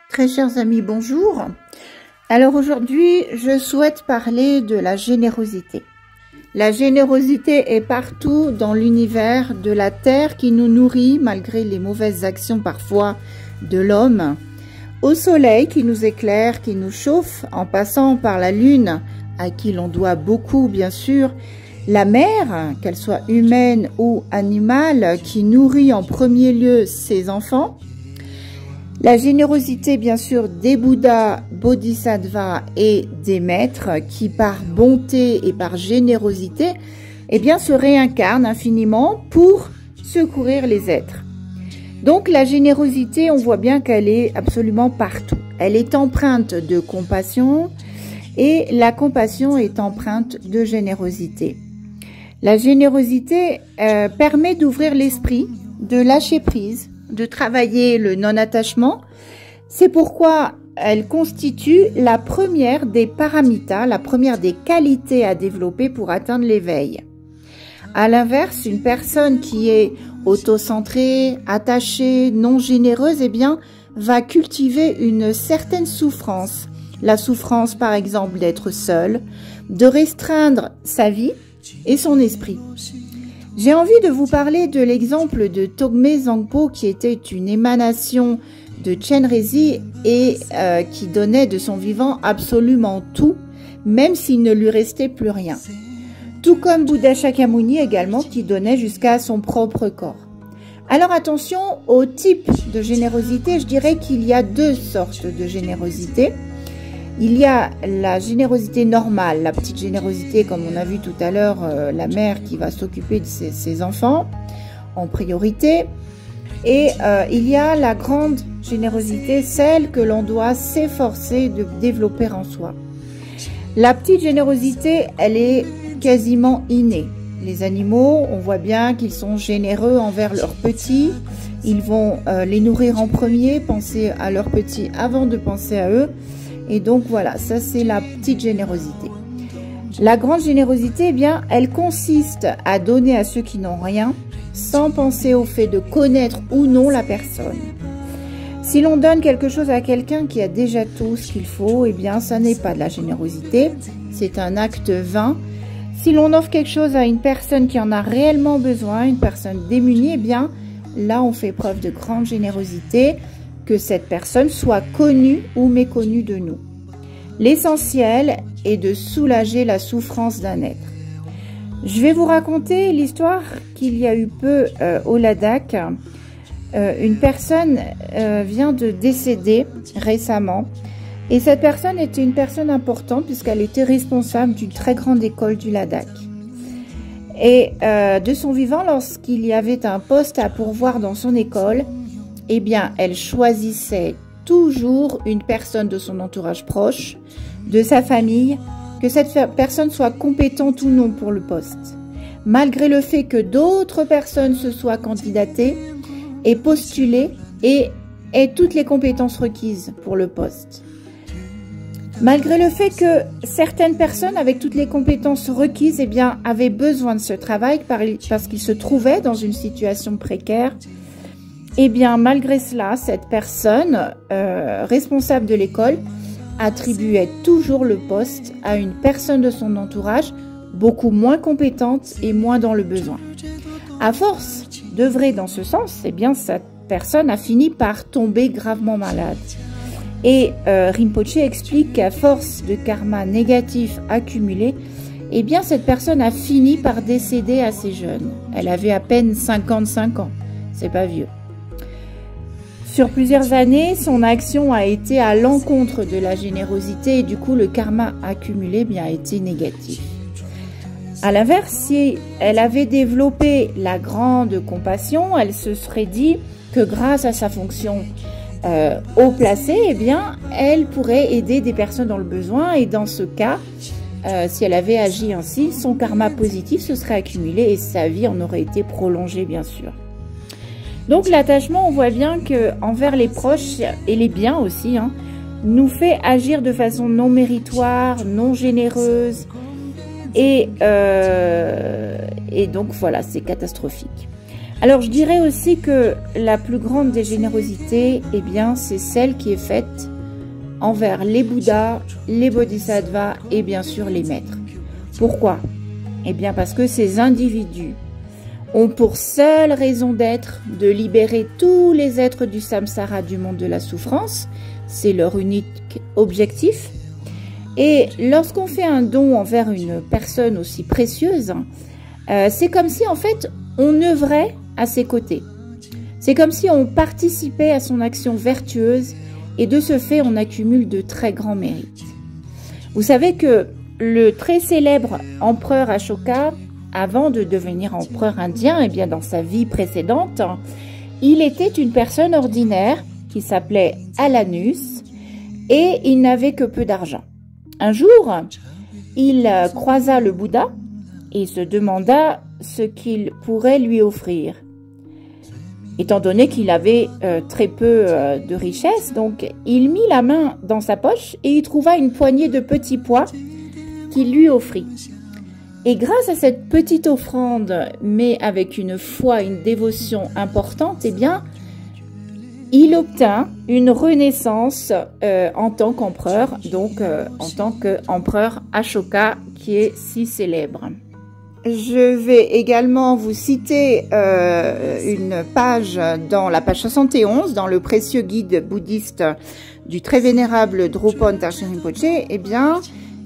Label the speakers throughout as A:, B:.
A: Très chers amis, bonjour. Alors aujourd'hui, je souhaite parler de la générosité. La générosité est partout dans l'univers de la terre qui nous nourrit malgré les mauvaises actions parfois de l'homme, au soleil qui nous éclaire, qui nous chauffe, en passant par la lune à qui l'on doit beaucoup bien sûr, la mer, qu'elle soit humaine ou animale, qui nourrit en premier lieu ses enfants. La générosité, bien sûr, des Bouddhas, Bodhisattvas et des maîtres qui, par bonté et par générosité, eh bien, se réincarnent infiniment pour secourir les êtres. Donc, la générosité, on voit bien qu'elle est absolument partout. Elle est empreinte de compassion et la compassion est empreinte de générosité. La générosité permet d'ouvrir l'esprit, de lâcher prise, de travailler le non-attachement. C'est pourquoi elle constitue la première des paramitas, la première des qualités à développer pour atteindre l'éveil. À l'inverse, une personne qui est autocentrée, attachée, non généreuse, eh bien, va cultiver une certaine souffrance. La souffrance, par exemple, d'être seule, de restreindre sa vie et son esprit. J'ai envie de vous parler de l'exemple de Togme Zangpo qui était une émanation de Chenrezig et qui donnait de son vivant absolument tout, même s'il ne lui restait plus rien. Tout comme Bouddha Shakyamuni également qui donnait jusqu'à son propre corps. Alors attention au type de générosité, je dirais qu'il y a deux sortes de générosité. Il y a la générosité normale, la petite générosité, comme on a vu tout à l'heure, la mère qui va s'occuper de ses enfants en priorité. Et il y a la grande générosité, celle que l'on doit s'efforcer de développer en soi. La petite générosité, elle est quasiment innée. Les animaux, on voit bien qu'ils sont généreux envers leurs petits. Ils vont les nourrir en premier, penser à leurs petits avant de penser à eux. Et donc voilà, ça c'est la petite générosité. La grande générosité, eh bien, elle consiste à donner à ceux qui n'ont rien, sans penser au fait de connaître ou non la personne. Si l'on donne quelque chose à quelqu'un qui a déjà tout ce qu'il faut, eh bien, ça n'est pas de la générosité, c'est un acte vain. Si l'on offre quelque chose à une personne qui en a réellement besoin, une personne démunie, eh bien, là on fait preuve de grande générosité, que cette personne soit connue ou méconnue de nous. L'essentiel est de soulager la souffrance d'un être. Je vais vous raconter l'histoire qu'il y a eu peu au Ladakh. Une personne vient de décéder récemment et cette personne était une personne importante puisqu'elle était responsable d'une très grande école du Ladakh. Et de son vivant, lorsqu'il y avait un poste à pourvoir dans son école, eh bien, elle choisissait toujours une personne de son entourage proche, de sa famille, que cette personne soit compétente ou non pour le poste. Malgré le fait que d'autres personnes se soient candidatées et postulées et aient toutes les compétences requises pour le poste. Malgré le fait que certaines personnes avec toutes les compétences requises, eh bien, avaient besoin de ce travail parce qu'ils se trouvaient dans une situation précaire, eh bien, malgré cela, cette personne responsable de l'école attribuait toujours le poste à une personne de son entourage beaucoup moins compétente et moins dans le besoin. À force d'œuvrer dans ce sens, eh bien, cette personne a fini par tomber gravement malade. Et Rinpoche explique qu'à force de karma négatif accumulé, eh bien, cette personne a fini par décéder assez jeune. Elle avait à peine 55 ans. C'est pas vieux. Sur plusieurs années, son action a été à l'encontre de la générosité et du coup, le karma accumulé bien, a été négatif. À l'inverse, si elle avait développé la grande compassion, elle se serait dit que grâce à sa fonction haut placée, eh bien, elle pourrait aider des personnes dans le besoin et dans ce cas, si elle avait agi ainsi, son karma positif se serait accumulé et sa vie en aurait été prolongée, bien sûr. Donc l'attachement, on voit bien que envers les proches et les biens aussi, nous fait agir de façon non méritoire, non généreuse et donc voilà, c'est catastrophique. Alors je dirais aussi que la plus grande des générosités, eh bien, c'est celle qui est faite envers les Bouddhas, les Bodhisattvas et bien sûr les maîtres. Pourquoi? Eh bien parce que ces individus ont pour seule raison d'être de libérer tous les êtres du samsara, du monde de la souffrance. C'est leur unique objectif. Et lorsqu'on fait un don envers une personne aussi précieuse, c'est comme si en fait on œuvrait à ses côtés. C'est comme si on participait à son action vertueuse et de ce fait on accumule de très grands mérites. Vous savez que le très célèbre empereur Ashoka, avant de devenir empereur indien, eh bien dans sa vie précédente, il était une personne ordinaire qui s'appelait Alanus et il n'avait que peu d'argent. Un jour, il croisa le Bouddha et se demanda ce qu'il pourrait lui offrir. Étant donné qu'il avait très peu de richesse, donc il mit la main dans sa poche et il trouva une poignée de petits pois qu'il lui offrit. Et grâce à cette petite offrande, mais avec une foi, une dévotion importante, eh bien, il obtint une renaissance en tant qu'empereur, donc en tant qu'empereur Ashoka, qui est si célèbre. Je vais également vous citer une page dans la page 71, dans le précieux guide bouddhiste du très vénérable Drupal Trungpa Rinpoché. Eh bien,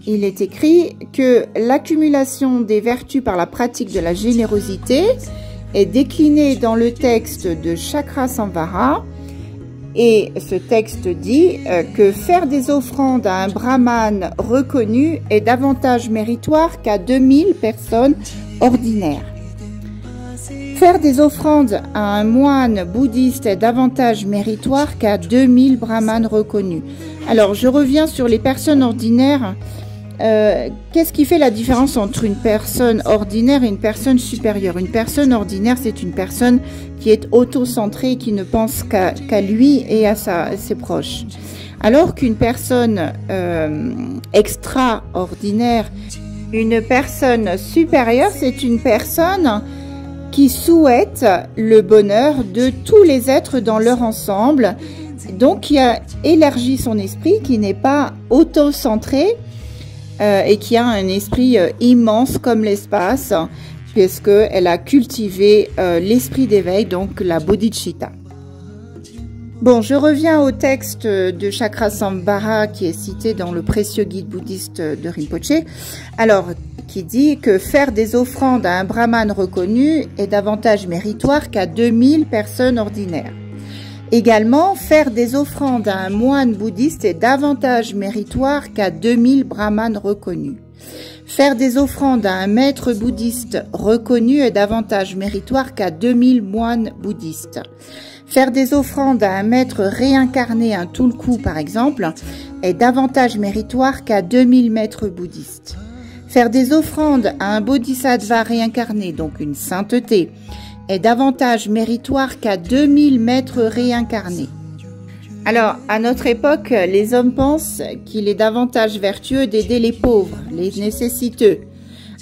A: il est écrit que l'accumulation des vertus par la pratique de la générosité est déclinée dans le texte de Chakrasamvara. Et ce texte dit que faire des offrandes à un brahmane reconnu est davantage méritoire qu'à 2000 personnes ordinaires. Faire des offrandes à un moine bouddhiste est davantage méritoire qu'à 2000 brahmanes reconnus. Alors, je reviens sur les personnes ordinaires. Qu'est-ce qui fait la différence entre une personne ordinaire et une personne supérieure? Une personne ordinaire, c'est une personne qui est auto-centrée, qui ne pense qu'à lui et à ses proches. Alors qu'une personne extraordinaire, une personne supérieure, c'est une personne qui souhaite le bonheur de tous les êtres dans leur ensemble, donc qui a élargi son esprit, qui n'est pas auto-centré, et qui a un esprit immense comme l'espace, puisqu'elle a cultivé l'esprit d'éveil, donc la bodhicitta. Bon, je reviens au texte de Chakrasamvara qui est cité dans le précieux guide bouddhiste de Rinpoché, alors qui dit que faire des offrandes à un brahmane reconnu est davantage méritoire qu'à 2000 personnes ordinaires. Également, faire des offrandes à un moine bouddhiste est davantage méritoire qu'à 2000 brahmanes reconnus. Faire des offrandes à un maître bouddhiste reconnu est davantage méritoire qu'à 2000 moines bouddhistes. Faire des offrandes à un maître réincarné, un tulku par exemple, est davantage méritoire qu'à 2000 maîtres bouddhistes. Faire des offrandes à un bodhisattva réincarné, donc une sainteté, est davantage méritoire qu'à 2000 maîtres réincarnés. Alors, à notre époque, les hommes pensent qu'il est davantage vertueux d'aider les pauvres, les nécessiteux.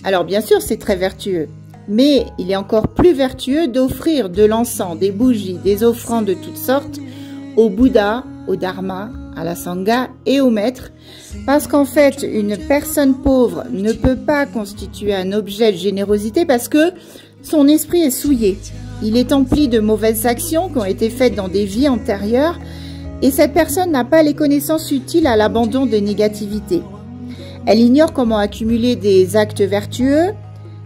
A: Alors, bien sûr, c'est très vertueux, mais il est encore plus vertueux d'offrir de l'encens, des bougies, des offrandes de toutes sortes au Bouddha, au Dharma, à la Sangha et au maître, parce qu'en fait, une personne pauvre ne peut pas constituer un objet de générosité parce que son esprit est souillé. Il est empli de mauvaises actions qui ont été faites dans des vies antérieures et cette personne n'a pas les connaissances utiles à l'abandon des négativités. Elle ignore comment accumuler des actes vertueux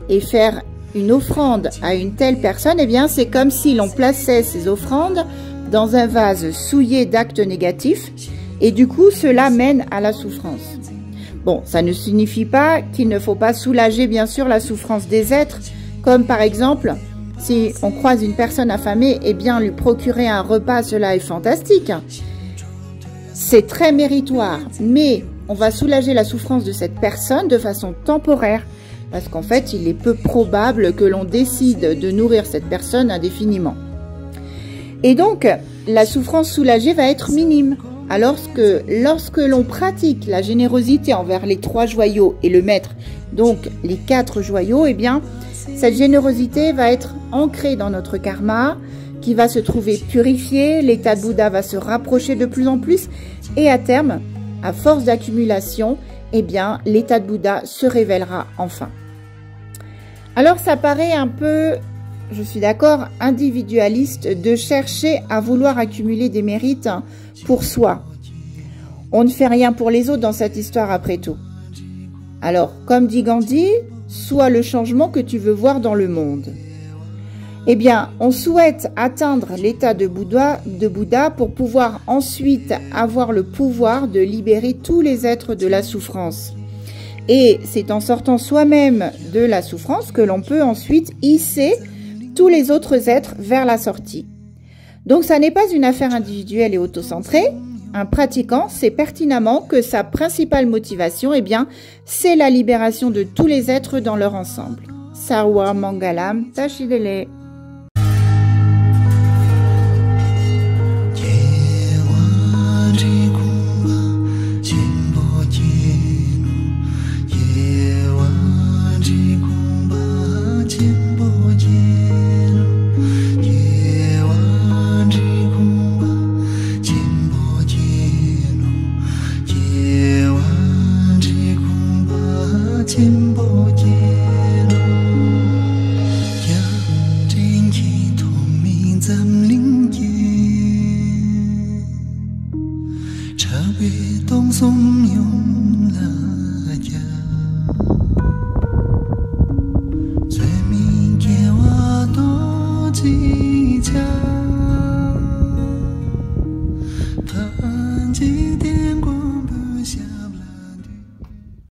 A: et faire une offrande à une telle personne, eh bien c'est comme si l'on plaçait ces offrandes dans un vase souillé d'actes négatifs et du coup cela mène à la souffrance. Bon, ça ne signifie pas qu'il ne faut pas soulager bien sûr la souffrance des êtres, comme par exemple, si on croise une personne affamée, eh bien lui procurer un repas, cela est fantastique. C'est très méritoire, mais on va soulager la souffrance de cette personne de façon temporaire, parce qu'en fait, il est peu probable que l'on décide de nourrir cette personne indéfiniment. Et donc, la souffrance soulagée va être minime. Alors que lorsque l'on pratique la générosité envers les 3 joyaux et le maître, donc les 4 joyaux, eh bien, Cette générosité va être ancrée dans notre karma, qui va se trouver purifié, l'état de Bouddha va se rapprocher de plus en plus et à terme, à force d'accumulation, eh bien, l'état de Bouddha se révélera enfin. Alors, ça paraît un peu, je suis d'accord, individualiste de chercher à vouloir accumuler des mérites pour soi. On ne fait rien pour les autres dans cette histoire après tout. Alors, comme dit Gandhi, sois le changement que tu veux voir dans le monde. Eh bien, on souhaite atteindre l'état de Bouddha pour pouvoir ensuite avoir le pouvoir de libérer tous les êtres de la souffrance. Et c'est en sortant soi-même de la souffrance que l'on peut ensuite hisser tous les autres êtres vers la sortie. Donc, ça n'est pas une affaire individuelle et autocentrée. Un pratiquant sait pertinemment que sa principale motivation, eh bien, c'est la libération de tous les êtres dans leur ensemble. Sarva Mangalam Tashidele.